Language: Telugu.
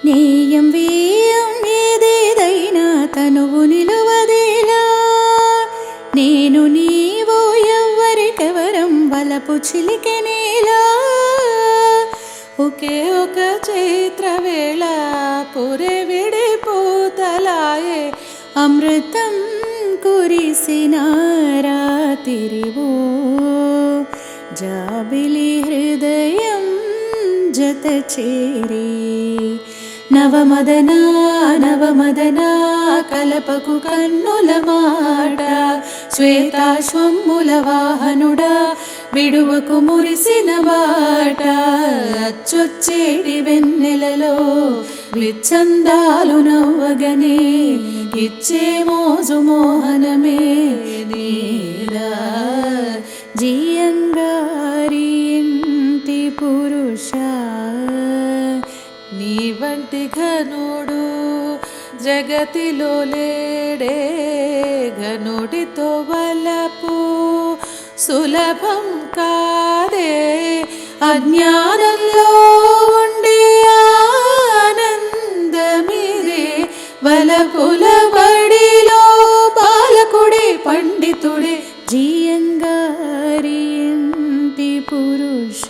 నేయం వేయం ఏదేదైనా తనువు నిలువదేలా నేను నీవో ఎవ్వరికెవరం వలపు చిలికెనేలా ఒకే ఒక చైత్రవేళ పురే విడిపోతలాయే అమృతం కురిసిన రాతిరివో జాబిలి హృదయం జత చేరి నవమదనా నవమదనా కలపకు కన్నుల మాట శ్వేతాశ్వముల వాహనుడా విడువకు మురిసిన బాట అచ్చొచ్చేటి వెన్నెలలో విచ్చందాలు నవ్వగనే ఇచ్చే మోజు మోహనమే నీలా జీయంగారి ఇంటి పురుష నీ వంటి ఘనుడు జగతిలో లేడే ఘనుడితో వలపు సులభం కాదే అజ్ఞానంలో ఉండే ఆనందమిదే వలపుల బడిలో బాలకుడే పండితుడే జీయంగారి ఇంటి పురుష